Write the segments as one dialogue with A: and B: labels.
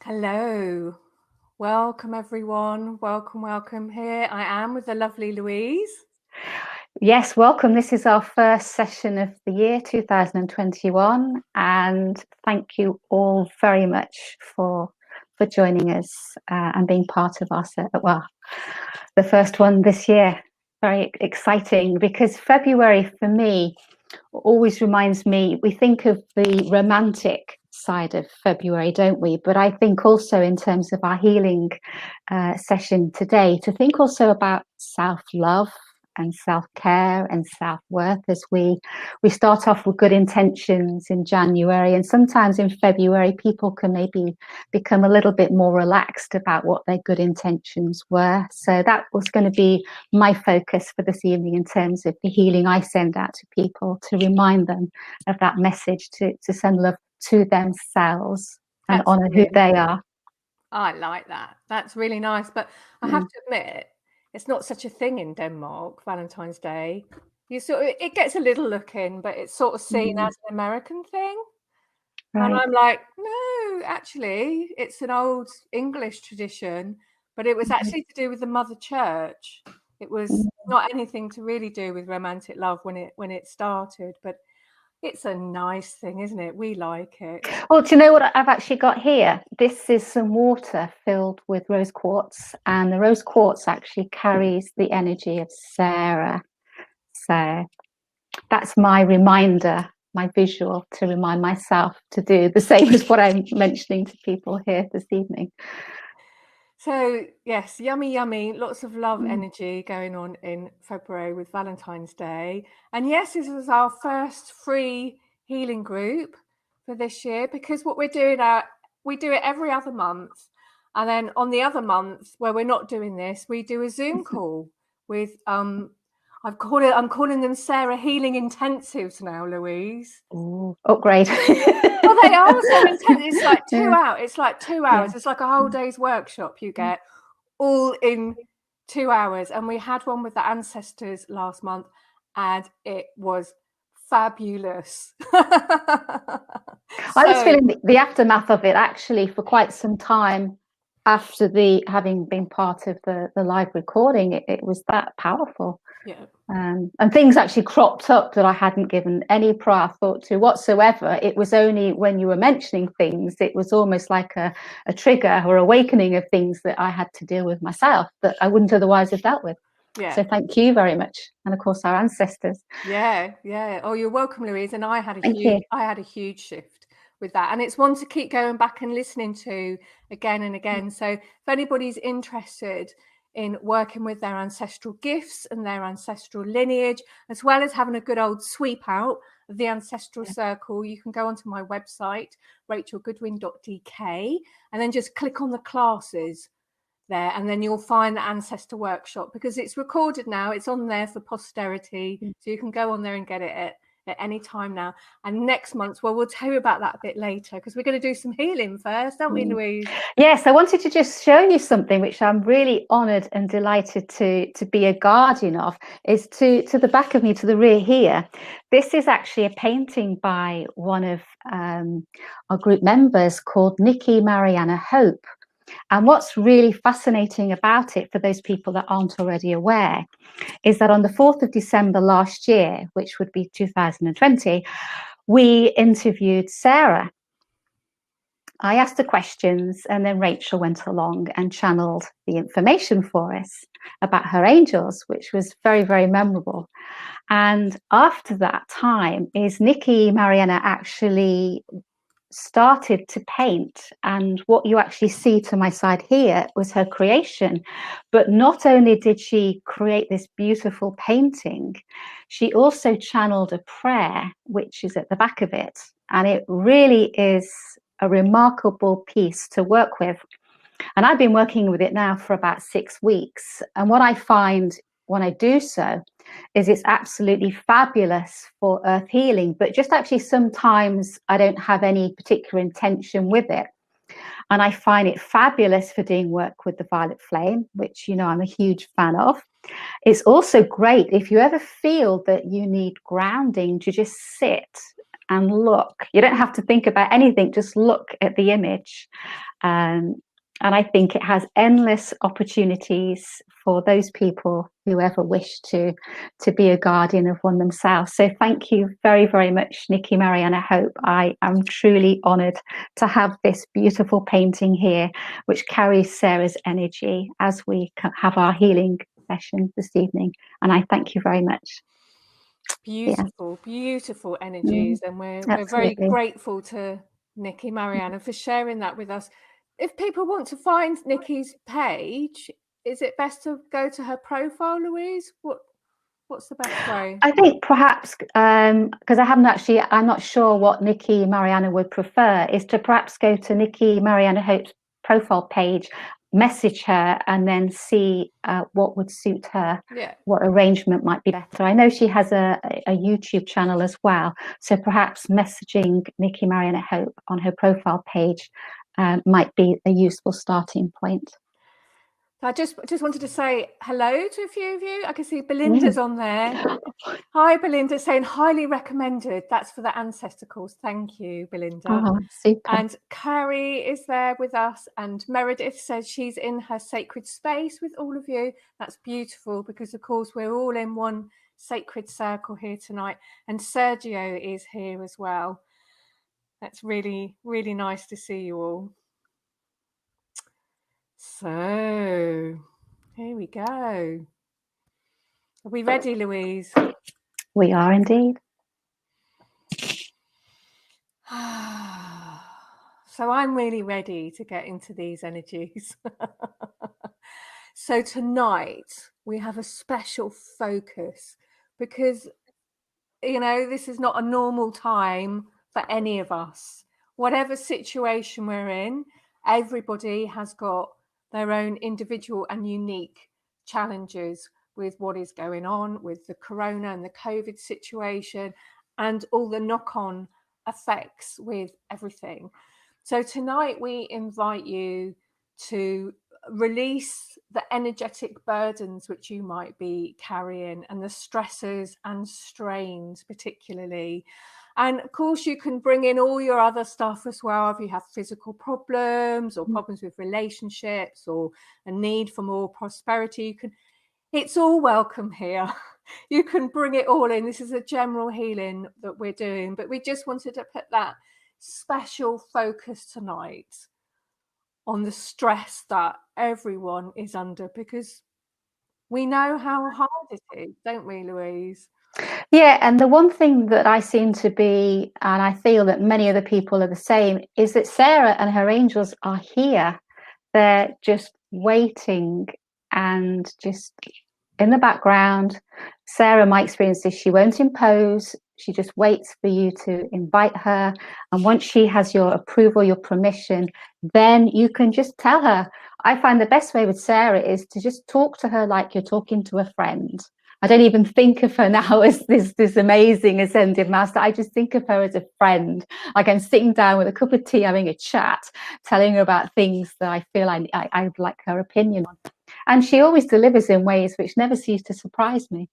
A: Hello. Welcome, everyone. Welcome. Here I am with the lovely Louise.
B: Yes, welcome. This is our first session of the year 2021, and thank you all very much for joining us and being part of our the first one this year. Very exciting because February for me always reminds me, we think of the romantic side of February, don't we? But I think also in terms of our healing session today, to think also about self-love and self-care and self-worth as we start off with good intentions in January, and sometimes in February people can maybe become a little bit more relaxed about what their good intentions were. So that was going to be my focus for this evening in terms of the healing I send out to people, to remind them of that message, to send love to themselves and honor who they are.
A: I like that. That's really nice. But I have to admit, it's not such a thing in Denmark, Valentine's Day. It gets a little look in, but it's sort of seen as an American thing. Right. And I'm like, no, actually, it's an old English tradition, but it was actually to do with the Mother Church. It was not anything to really do with romantic love when it started, but it's a nice thing, isn't it? We like it.
B: Well, do you know what I've actually got here? This is some water filled with rose quartz, and the rose quartz actually carries the energy of Sarah. So that's my reminder, my visual, to remind myself to do the same as what I'm mentioning to people here this evening.
A: So yes, yummy, lots of love energy going on in February with Valentine's Day. And yes, this was our first free healing group for this year, because what we're doing, we do it every other month. And then on the other month where we're not doing this, we do a Zoom call with, I'm calling them Sarah Healing Intensives now, Louise.
B: Oh, great.
A: Well, they are so intense. It's like 2 hours. It's like 2 hours. Yeah. It's like a whole day's workshop you get all in 2 hours. And we had one with the ancestors last month, and it was fabulous.
B: I was feeling the aftermath of it actually for quite some time after having been part of the live recording. It was that powerful.
A: Yeah.
B: And things actually cropped up that I hadn't given any prior thought to whatsoever. It was only when you were mentioning things, it was almost like a trigger or awakening of things that I had to deal with myself that I wouldn't otherwise have dealt with. Yeah. So thank you very much. And of course, our ancestors.
A: Yeah. Oh, you're welcome, Louise. And I had a huge shift with that. And it's one to keep going back and listening to again and again. So if anybody's interested in working with their ancestral gifts and their ancestral lineage, as well as having a good old sweep out of the ancestral circle, you can go onto my website, rachelgoodwin.dk, and then just click on the classes there, and then you'll find the ancestor workshop, because it's recorded now. It's on there for posterity, so you can go on there and get it at any time now. And next month, well, we'll tell you about that a bit later, because we're going to do some healing first, don't we, Louise?
B: Yes, I wanted to just show you something which I'm really honoured and delighted to be a guardian of. Is to the back of me, to the rear here. This is actually a painting by one of our group members called Nikki Mariana Hope. And what's really fascinating about it, for those people that aren't already aware, is that on the 4th of December last year, which would be 2020, we interviewed Sarah. I asked the questions, and then Rachel went along and channeled the information for us about her angels, which was very, very memorable. And after that time is Nikki Mariana actually started to paint, and what you actually see to my side here was her creation. But not only did she create this beautiful painting, she also channeled a prayer which is at the back of it, and it really is a remarkable piece to work with. And I've been working with it now for about 6 weeks, and what I find when I do so is it's absolutely fabulous for earth healing, but just actually sometimes I don't have any particular intention with it, and I find it fabulous for doing work with the violet flame, which, you know, I'm a huge fan of. It's also great if you ever feel that you need grounding, to just sit and look. You don't have to think about anything, just look at the image And I think it has endless opportunities for those people who ever wish to be a guardian of one themselves. So thank you very, very much, Nikki, Marianne. I hope I am truly honoured to have this beautiful painting here, which carries Sarah's energy as we have our healing session this evening. And I thank you very much.
A: Beautiful, beautiful energies. And we're very grateful to Nikki, Marianne, for sharing that with us. If people want to find Nikki's page, is it best to go to her profile, Louise? What's the best way?
B: I think perhaps, because I'm not sure what Nikki Mariana would prefer, is to perhaps go to Nikki Mariana Hope's profile page, message her, and then see what would suit her, what arrangement might be better. I know she has a YouTube channel as well, so perhaps messaging Nikki Mariana Hope on her profile page might be a useful starting point.
A: I just wanted to say hello to a few of you. I can see Belinda's on there. Hi, Belinda, saying highly recommended. That's for the ancestor course. Thank you, Belinda.
B: Oh, super.
A: And Carrie is there with us. And Meredith says she's in her sacred space with all of you. That's beautiful because, of course, we're all in one sacred circle here tonight. And Sergio is here as well. That's really, really nice to see you all. So here we go. Are we ready, Louise?
B: We are indeed.
A: So I'm really ready to get into these energies. So tonight we have a special focus because, you know, this is not a normal time for any of us. Whatever situation we're in, everybody has got their own individual and unique challenges with what is going on with the corona and the COVID situation and all the knock-on effects with everything. So tonight we invite you to release the energetic burdens which you might be carrying and the stresses and strains particularly. And of course you can bring in all your other stuff as well. If you have physical problems or problems with relationships or a need for more prosperity, it's all welcome here. You can bring it all in. This is a general healing that we're doing, but we just wanted to put that special focus tonight on the stress that everyone is under, because we know how hard it is, don't we, Louise?
B: Yeah, and the one thing that I seem to be, and I feel that many other people are the same, is that Sarah and her angels are here. They're just waiting and just in the background. Sarah, my experience is she won't impose. She just waits for you to invite her. And once she has your approval, your permission, then you can just tell her. I find the best way with Sarah is to just talk to her like you're talking to a friend. I don't even think of her now as this amazing ascended master. I just think of her as a friend. Like I'm sitting down with a cup of tea, having a chat, telling her about things that I feel I'd like her opinion on. And she always delivers in ways which never cease to surprise me.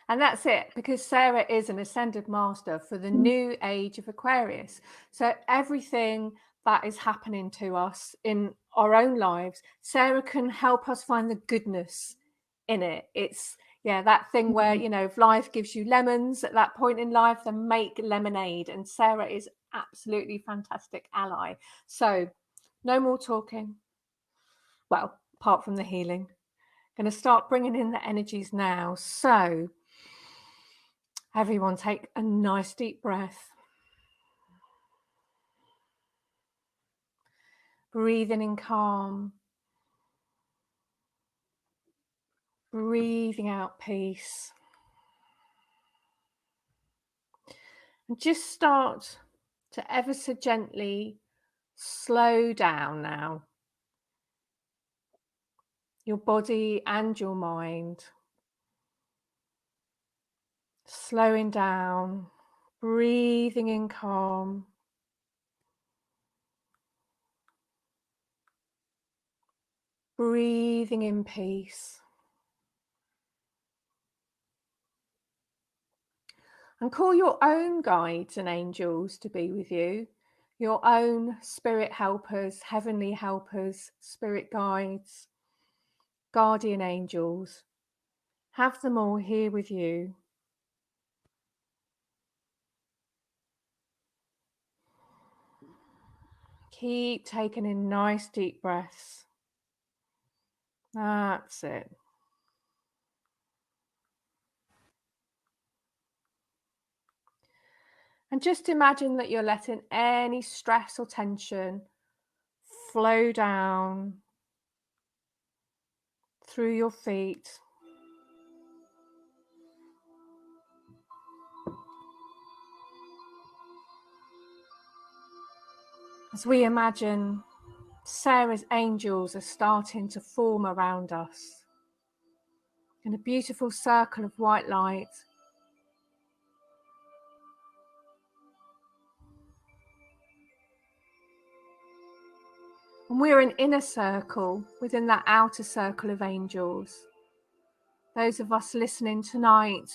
A: And that's it, because Sarah is an ascended master for the new age of Aquarius. So everything that is happening to us in our own lives, Sarah can help us find the goodness in it. It's that thing where, you know, if life gives you lemons at that point in life, then make lemonade. And Sarah is absolutely fantastic ally. So no more talking. Well, apart from the healing. Going to start bringing in the energies now. So everyone take a nice deep breath. Breathing in calm. Breathing out peace. And just start to ever so gently slow down now. Your body and your mind. Slowing down, breathing in calm. Breathing in peace. And call your own guides and angels to be with you. your own spirit helpers, heavenly helpers, spirit guides, guardian angels. Have them all here with you. Keep taking in nice deep breaths. That's it. And just imagine that you're letting any stress or tension flow down through your feet. As we imagine Sarah's angels are starting to form around us in a beautiful circle of white light. And we're an inner circle within that outer circle of angels. Those of us listening tonight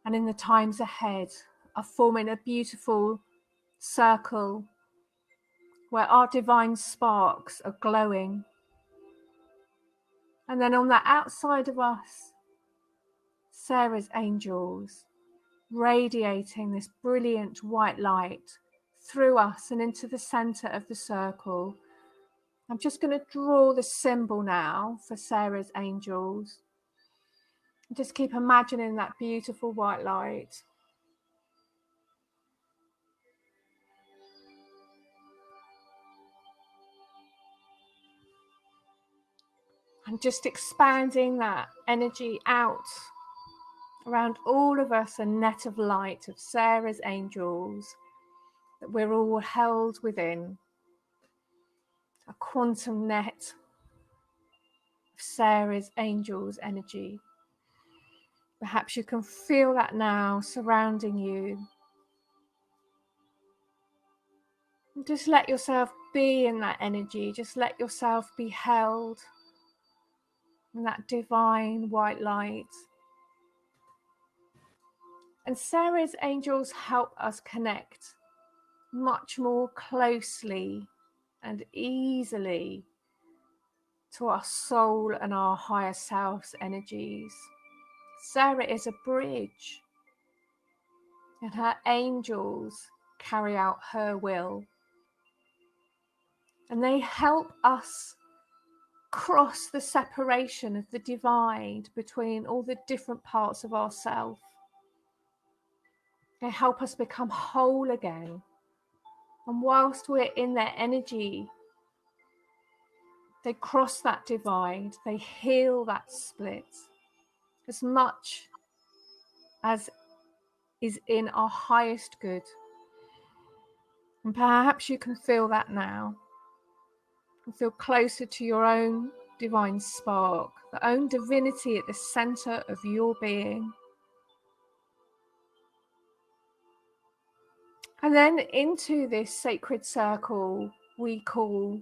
A: and in the times ahead are forming a beautiful circle where our divine sparks are glowing. And then on the outside of us, Sarah's angels radiating this brilliant white light through us and into the center of the circle. I'm just going to draw the symbol now for Sarah's angels. Just keep imagining that beautiful white light. And just expanding that energy out around all of us, a net of light of Sarah's angels that we're all held within. A quantum net of Sarah's angels energy. Perhaps you can feel that now surrounding you. And just let yourself be in that energy. Just let yourself be held in that divine white light. And Sarah's angels help us connect much more closely and easily to our soul and our higher self's energies. Sarah is a bridge, and her angels carry out her will. And they help us cross the separation of the divide between all the different parts of ourself. They help us become whole again. And whilst we're in their energy, they cross that divide, they heal that split as much as is in our highest good. And perhaps you can feel that now. And feel closer to your own divine spark, the own divinity at the center of your being. And then into this sacred circle, we call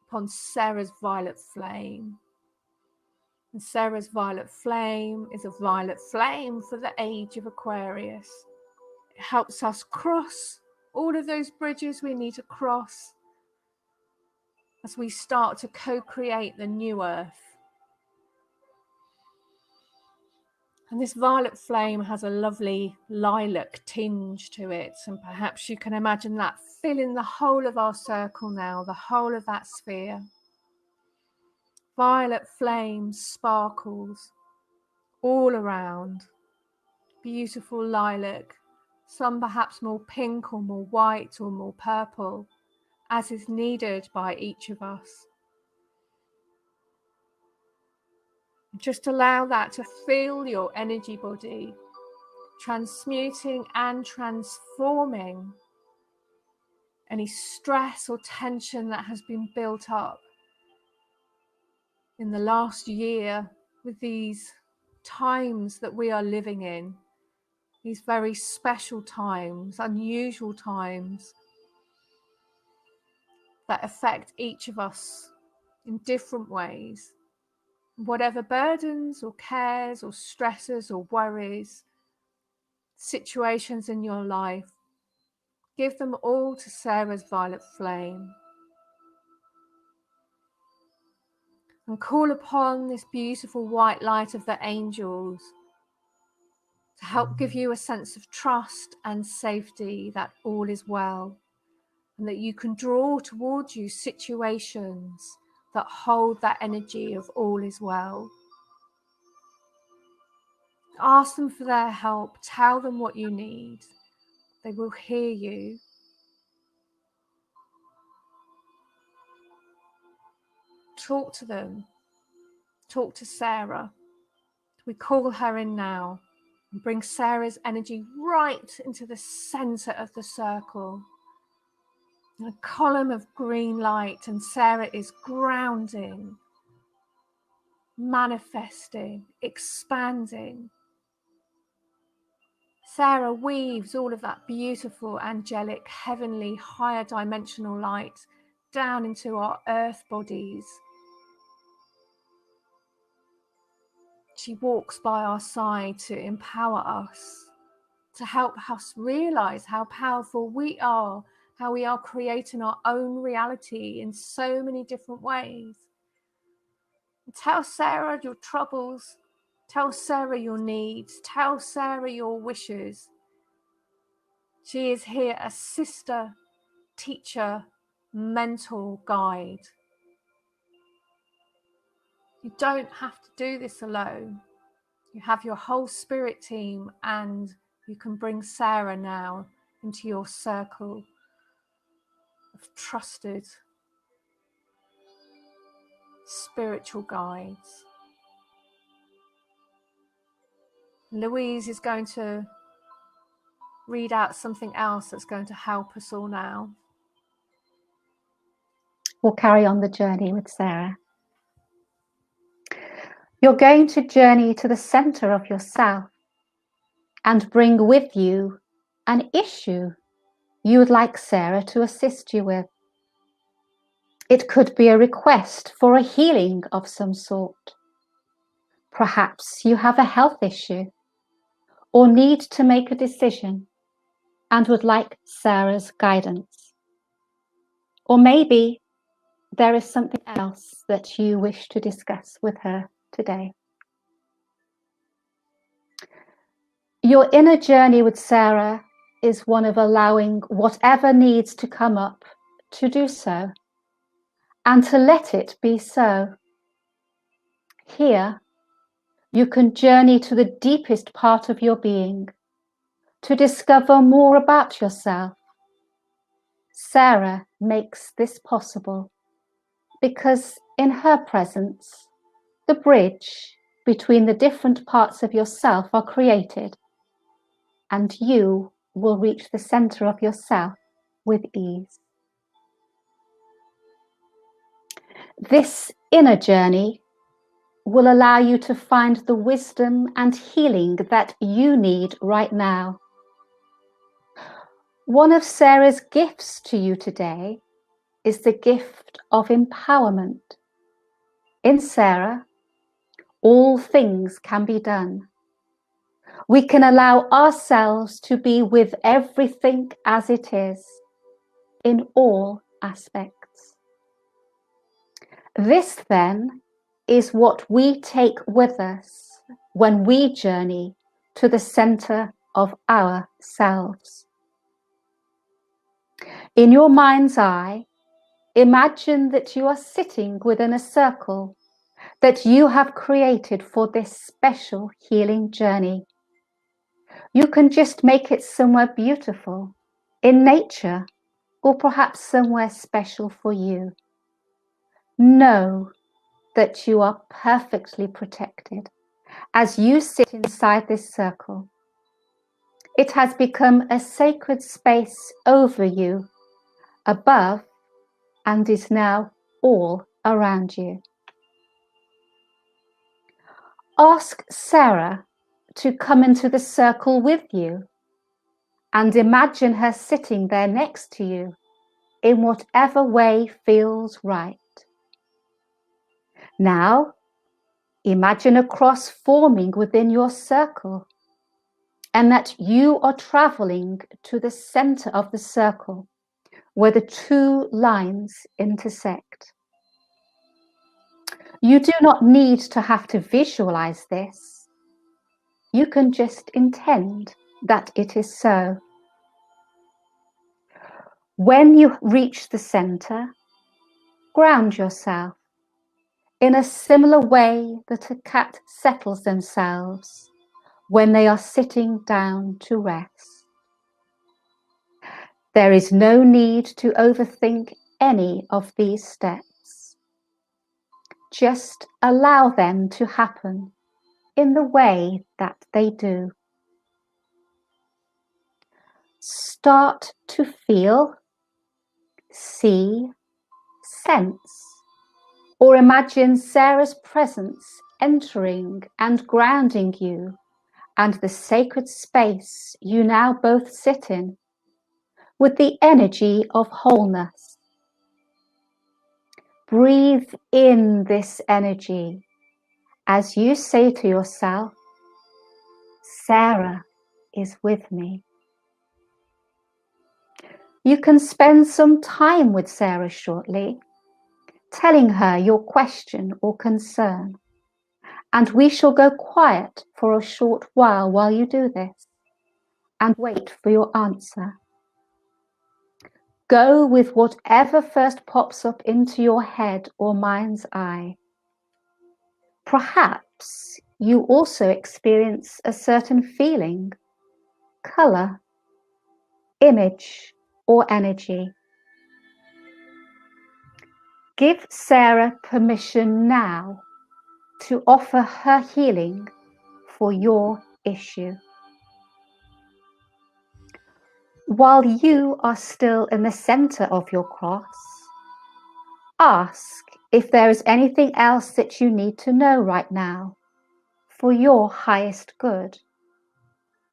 A: upon Sarah's violet flame. And Sarah's violet flame is a violet flame for the Age of Aquarius. It helps us cross all of those bridges we need to cross as we start to co-create the new earth. And this violet flame has a lovely lilac tinge to it. And perhaps you can imagine that filling the whole of our circle now, the whole of that sphere. Violet flame sparkles all around. Beautiful lilac, some perhaps more pink or more white or more purple, as is needed by each of us. Just allow that to fill your energy body, transmuting and transforming any stress or tension that has been built up in the last year with these times that we are living in, these very special times, unusual times that affect each of us in different ways. Whatever burdens or cares or stresses or worries, situations in your life Give them all to Sarah's violet flame. And call upon this beautiful white light of the angels to help give you a sense of trust and safety that all is well, and that you can draw towards you situations that hold that energy of all is well. Ask them for their help. Tell them what you need. They will hear you. Talk to them. Talk to Sarah. We call her in now and bring Sarah's energy right into the center of the circle. A column of green light, and Sarah is grounding, manifesting, expanding. Sarah weaves all of that beautiful, angelic, heavenly, higher dimensional light down into our earth bodies. She walks by our side to empower us, to help us realize how powerful we are, how we are creating our own reality in so many different ways. Tell Sarah your troubles. Tell Sarah your needs. Tell Sarah your wishes. She is here as sister, teacher, mentor, guide. You don't have to do this alone. You have your whole spirit team, and you can bring Sarah now into your circle of trusted spiritual guides. Louise is going to read out something else that's going to help us all now.
B: We'll carry on the journey with Sarah. You're going to journey to the center of yourself and bring with you an issue you would like Sarah to assist you with. It could be a request for a healing of some sort. Perhaps you have a health issue or need to make a decision and would like Sarah's guidance. Or maybe there is something else that you wish to discuss with her today. Your inner journey with Sarah is one of allowing whatever needs to come up to do so, and to let it be so. Here, you can journey to the deepest part of your being, to discover more about yourself. Sarah makes this possible because in her presence, the bridge between the different parts of yourself are created, and you will reach the center of yourself with ease. This inner journey will allow you to find the wisdom and healing that you need right now. One of Sarah's gifts to you today is the gift of empowerment. In Sarah, all things can be done. We can allow ourselves to be with everything as it is, in all aspects. This, then, is what we take with us when we journey to the center of ourselves. In your mind's eye, imagine that you are sitting within a circle that you have created for this special healing journey. You can just make it somewhere beautiful, in nature, or perhaps somewhere special for you. Know that you are perfectly protected as you sit inside this circle. It has become a sacred space over you, above, and is now all around you. Ask Sarah to come into the circle with you and imagine her sitting there next to you in whatever way feels right. Now, imagine a cross forming within your circle. and that you are traveling to the center of the circle where the two lines intersect. You do not need to have to visualize this. You can just intend that it is so. When you reach the center, ground yourself in a similar way that a cat settles themselves when they are sitting down to rest. There is no need to overthink any of these steps. Just allow them to happen in the way that they do. Start to feel, see, sense, or imagine Sarah's presence entering and grounding you and the sacred space you now both sit in with the energy of wholeness. Breathe in this energy as you say to yourself, Sarah is with me. You can spend some time with Sarah shortly, telling her your question or concern, and we shall go quiet for a short while you do this and wait for your answer. Go with whatever first pops up into your head or mind's eye. Perhaps you also experience a certain feeling, color, image, or energy. Give Sarah permission now to offer her healing for your issue. While you are still in the center of your cross, ask if there is anything else that you need to know right now for your highest good,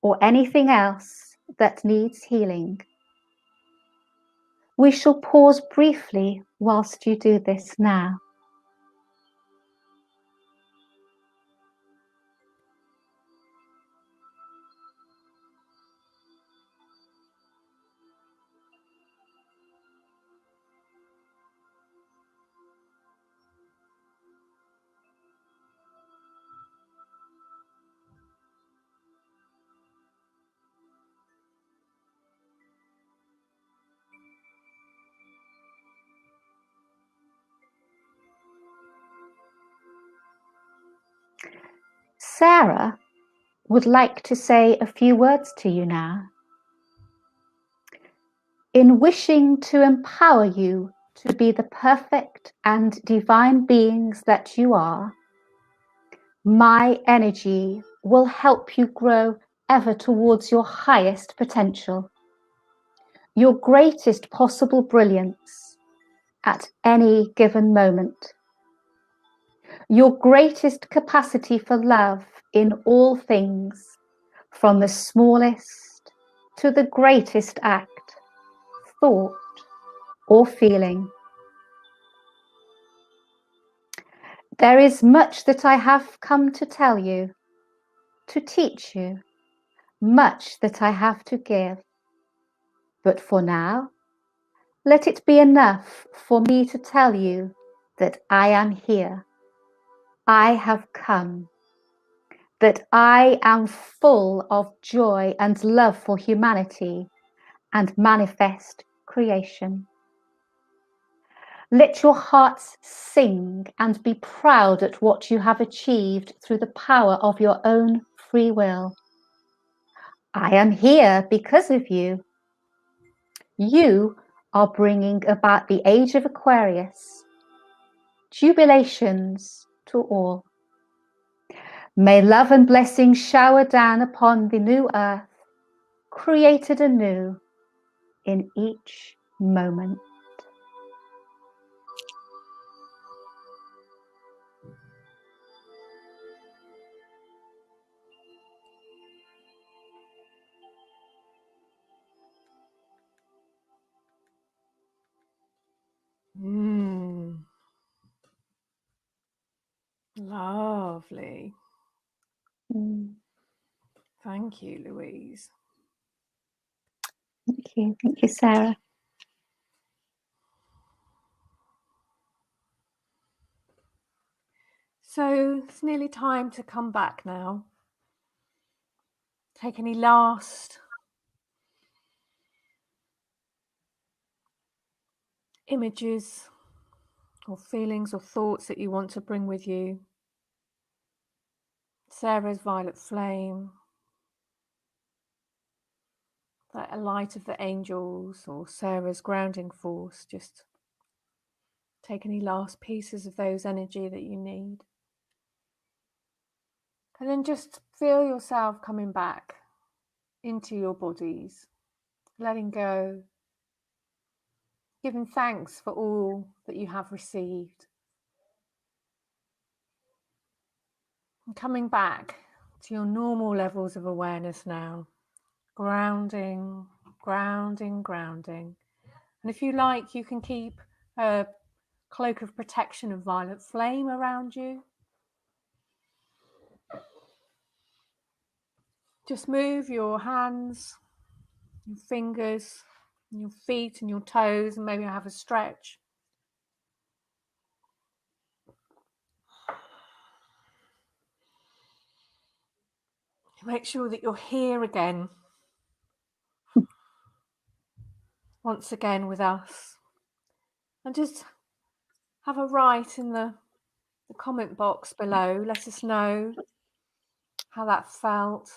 B: or anything else that needs healing. We shall pause briefly whilst you do this now. Sarah would like to say a few words to you now. In wishing to empower you to be the perfect and divine beings that you are, my energy will help you grow ever towards your highest potential, your greatest possible brilliance at any given moment, your greatest capacity for love in all things, from the smallest to the greatest act, thought, or feeling. There is much that I have come to tell you, to teach you, much that I have to give. But for now, let it be enough for me to tell you that I am here. I have come. That I am full of joy and love for humanity and manifest creation. Let your hearts sing and be proud at what you have achieved through the power of your own free will. I am here because of you. You are bringing about the Age of Aquarius. Jubilations to all. May love and blessing shower down upon the new earth, created anew in each moment.
A: Lovely. Thank you, Louise.
B: Thank you, Sarah.
A: So it's nearly time to come back now. Take any last images or feelings or thoughts that you want to bring with you. Sarah's violet flame, that light of the angels, or Sarah's grounding force. Just take any last pieces of those energy that you need. And then just feel yourself coming back into your bodies, letting go, giving thanks for all that you have received. And coming back to your normal levels of awareness now. Grounding, grounding, grounding. And if you like, you can keep a cloak of protection of violet flame around you. Just move your hands, your fingers, your feet and your toes, and maybe have a stretch. Make sure that you're here again. Once again with us. And just have a write in the comment box below. Let us know how that felt.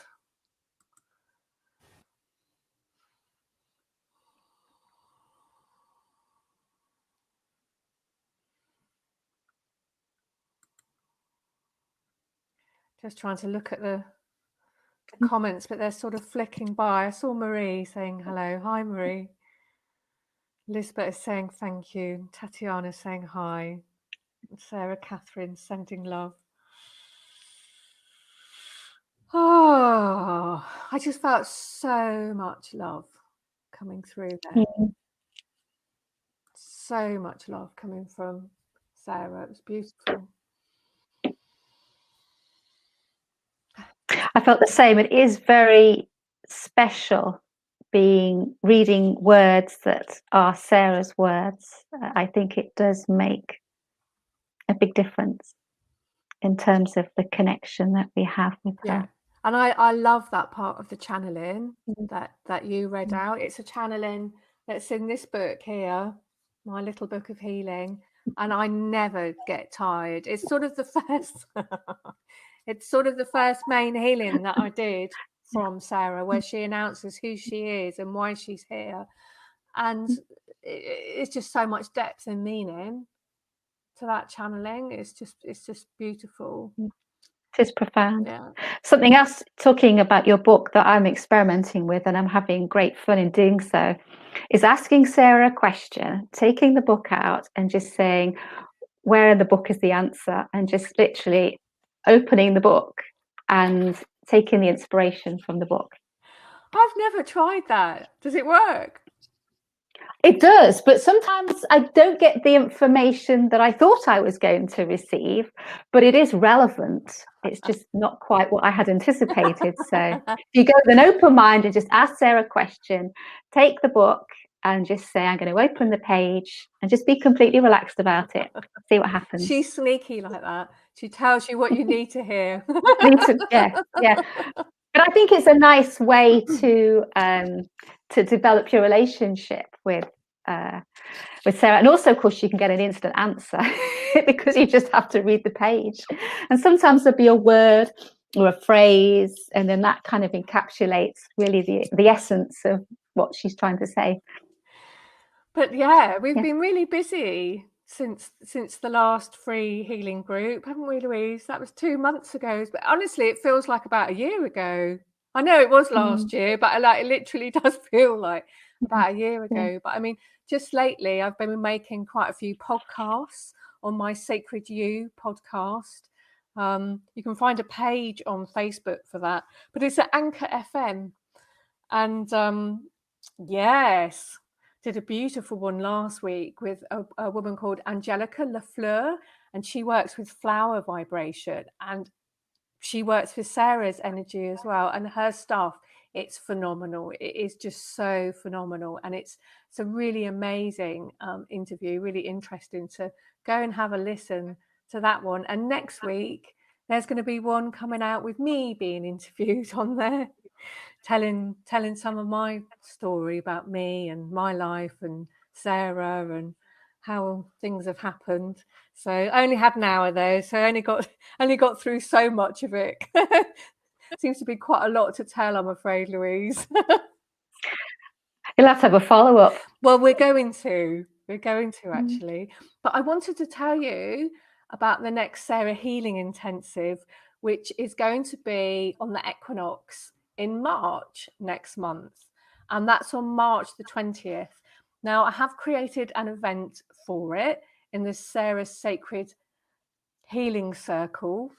A: Just trying to look at the comments, but they're sort of flicking by. I saw Marie saying hello. Hi, Marie. Lisbeth is saying thank you. Tatiana saying hi. Sarah Catherine sending love. Oh, I just felt so much love coming through there. So much love coming from Sarah. It was beautiful.
B: I felt the same. It is very special reading words that are Sarah's words. I think it does make a big difference in terms of the connection that we have with her.
A: And I love that part of the channeling that you read out. It's a channeling that's in this book here, my little book of healing, and I never get tired. It's sort of the first it's sort of the first main healing that I did from Sarah, where she announces who she is and why she's here. And it's just so much depth and meaning to that channeling. It's just beautiful.
B: It is profound.
A: Yeah.
B: Something else, talking about your book, that I'm experimenting with, and I'm having great fun in doing so, is asking Sarah a question, taking the book out and just saying, where in the book is the answer? And just literally opening the book and taking the inspiration from the book.
A: I've never tried that. Does it work?
B: It does, but sometimes I don't get the information that I thought I was going to receive, but it is relevant. It's just not quite what I had anticipated. So if you go with an open mind and just ask Sarah a question, take the book and just say, I'm going to open the page, and just be completely relaxed about it. See what happens.
A: She's sneaky like that. She tells you what you need to hear.
B: Yeah. But I think it's a nice way to develop your relationship with Sarah. And also, of course, you can get an instant answer because you just have to read the page. And sometimes there'll be a word or a phrase, and then that kind of encapsulates really the essence of what she's trying to say.
A: But yeah, we've been really busy since the last free healing group, haven't we, Louise? That was 2 months ago. But honestly, it feels like about a year ago. I know it was last year, but it literally does feel like about a year ago. But I mean, just lately, I've been making quite a few podcasts on my Sacred You podcast. You can find a page on Facebook for that, but it's at Anchor FM. And yes, did a beautiful one last week with a woman called Angelica Lafleur, and she works with flower vibration, and she works with Sarah's energy as well, and her stuff, it's phenomenal. It is just so phenomenal, and it's a really amazing interview, really interesting to go and have a listen to that one. And next week there's going to be one coming out with me being interviewed on there, telling some of my story about me and my life and Sarah and how things have happened. So I only had an hour though, so I only got through so much of it. Seems to be quite a lot to tell, I'm afraid, Louise.
B: You'll have to have a follow-up.
A: Well, we're going to actually. But I wanted to tell you about the next Sarah Healing Intensive, which is going to be on the equinox in March next month. And that's on March the 20th. Now, I have created an event for it in the Sarah Sacred Healing Circle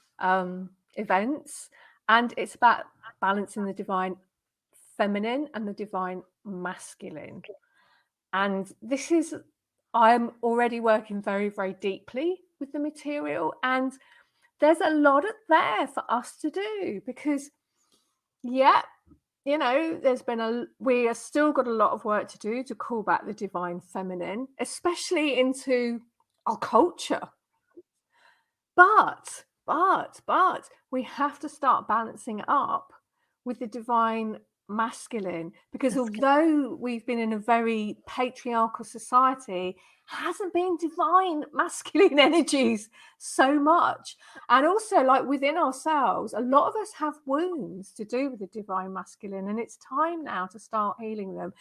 A: events. And it's about balancing the divine feminine and the divine masculine. And this is, I'm already working very, very deeply with the material, and there's a lot there for us to do because, yeah, you know, we have still got a lot of work to do to call back the divine feminine, especially into our culture. But we have to start balancing it up with the divine masculine, because although we've been in a very patriarchal society, hasn't been divine masculine energies so much. And also, like, within ourselves, a lot of us have wounds to do with the divine masculine, and it's time now to start healing them.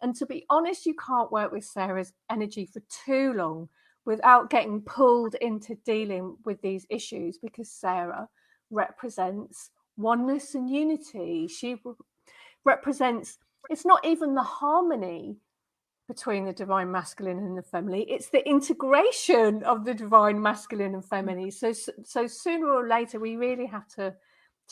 A: And to be honest, you can't work with Sarah's energy for too long without getting pulled into dealing with these issues, because Sarah represents oneness and unity. She represents, it's not even the harmony between the divine masculine and the feminine, it's the integration of the divine masculine and feminine. So sooner or later we really have to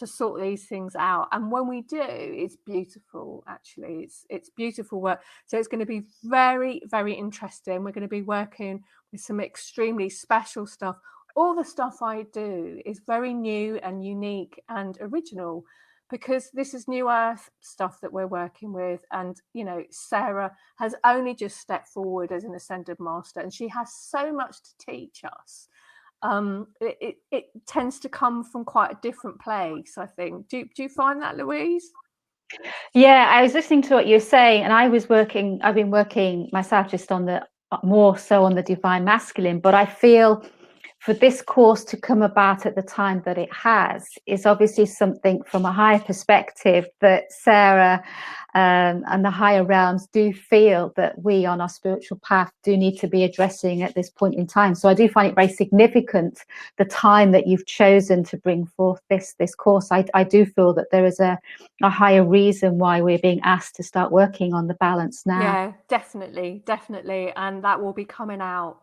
A: sort these things out, and when we do, it's beautiful. Actually, it's beautiful work. So it's going to be very, very interesting. We're going to be working with some extremely special stuff. All the stuff I do is very new and unique and original, because this is new earth stuff that we're working with. And, you know, Sarah has only just stepped forward as an ascended master, and she has so much to teach us. It tends to come from quite a different place, I think. Do you find that, Louise?
B: Yeah, I was listening to what you're saying, and I've been working myself just on more so on the divine masculine, but I feel for this course to come about at the time that it has is obviously something from a higher perspective that Sarah and the higher realms do feel that we on our spiritual path do need to be addressing at this point in time. So I do find it very significant, the time that you've chosen to bring forth this course. I do feel that there is a higher reason why we're being asked to start working on the balance now.
A: Yeah, definitely. And that will be coming out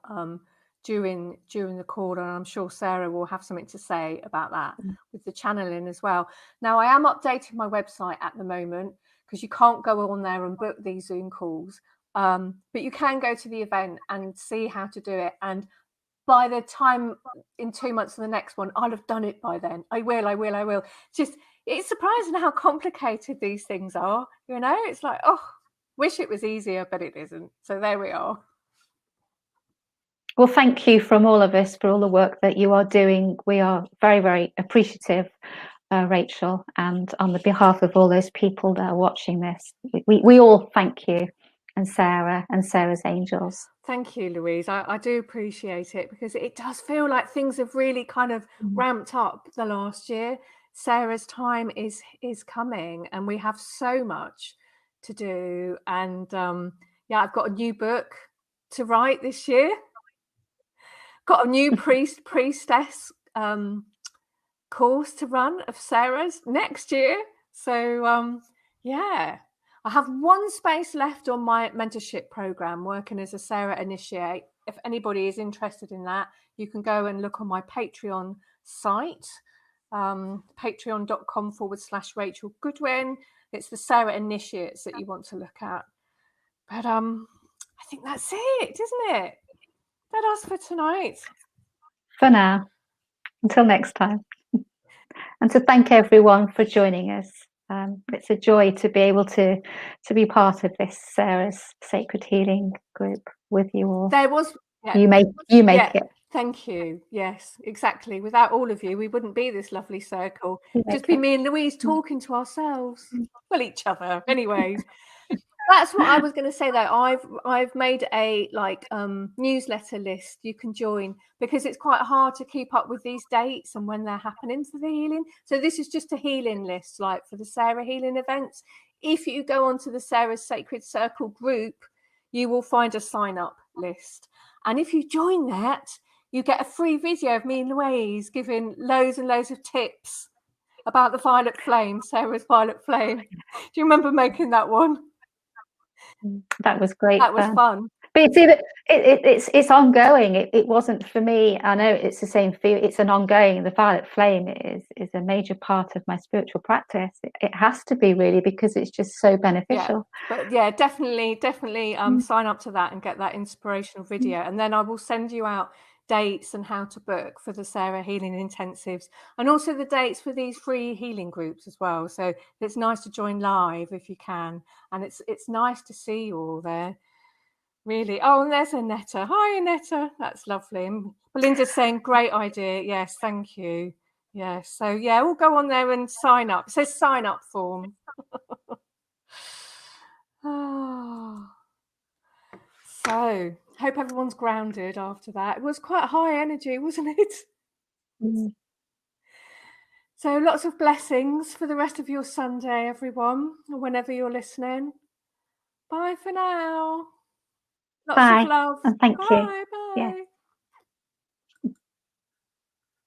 A: during the call, and I'm sure Sarah will have something to say about that with the channeling as well. Now, I am updating my website at the moment, because you can't go on there and book these Zoom calls, but you can go to the event and see how to do it. And by the time in 2 months of the next one, I'll have done it by then. I will. It's surprising how complicated these things are. You know, it's like, oh, wish it was easier, but it isn't. So there we are.
B: Well, thank you from all of us for all the work that you are doing. We are very, very appreciative, Rachel, and on the behalf of all those people that are watching this, we all thank you, and Sarah's angels.
A: Thank you, Louise. I do appreciate it, because it does feel like things have really kind of ramped up the last year. Sarah's time is coming, and we have so much to do. And yeah, I've got a new book to write this year. Got a new priestess course to run of Sarah's next year. So yeah, I have one space left on my mentorship program, working as a Sarah initiate. If anybody is interested in that, you can go and look on my Patreon site, patreon.com/Rachel Goodwin. It's the Sarah initiates that you want to look at. But I think that's it, isn't it? That's us for tonight.
B: For now. Until next time. and to thank everyone for joining us. It's a joy to be able to be part of this Sarah's Sacred Healing group with you all.
A: There was, yeah,
B: you make it.
A: Thank you. Yes, exactly. Without all of you, we wouldn't be this lovely circle.
B: It'd
A: Just be me and Louise talking to ourselves. Well, each other. Anyway, that's what I was going to say though. I've made a newsletter list you can join, because it's quite hard to keep up with these dates and when they're happening for the healing. So this is just a healing list, like for the Sarah healing events. If you go onto the Sarah's Sacred Circle group, you will find a sign up list. And if you join that, you get a free video of me and Louise giving loads and loads of tips about the violet flame, Sarah's violet flame. Do you remember making that one?
B: That was great.
A: That was fun.
B: But you see that it's ongoing. It wasn't for me. I know it's the same for you. It's an ongoing. The violet flame is a major part of my spiritual practice. It has to be, really, because it's just so beneficial.
A: Yeah, but yeah, definitely sign up to that and get that inspirational video, and then I will send you out dates and how to book for the Sarah Healing Intensives, and also the dates for these free healing groups as well. So it's nice to join live if you can, and it's nice to see you all there. Really. Oh, and there's Annetta. Hi, Annetta. That's lovely. And Belinda's saying, great idea. Yes, thank you. Yes. So yeah, we'll go on there and sign up. It says sign up form. Oh. So hope everyone's grounded after that. It was quite high energy, wasn't it? So lots of blessings for the rest of your Sunday, everyone, or whenever you're listening. Bye for now. Lots of love.
B: And thank you.
A: Bye.
B: Yeah.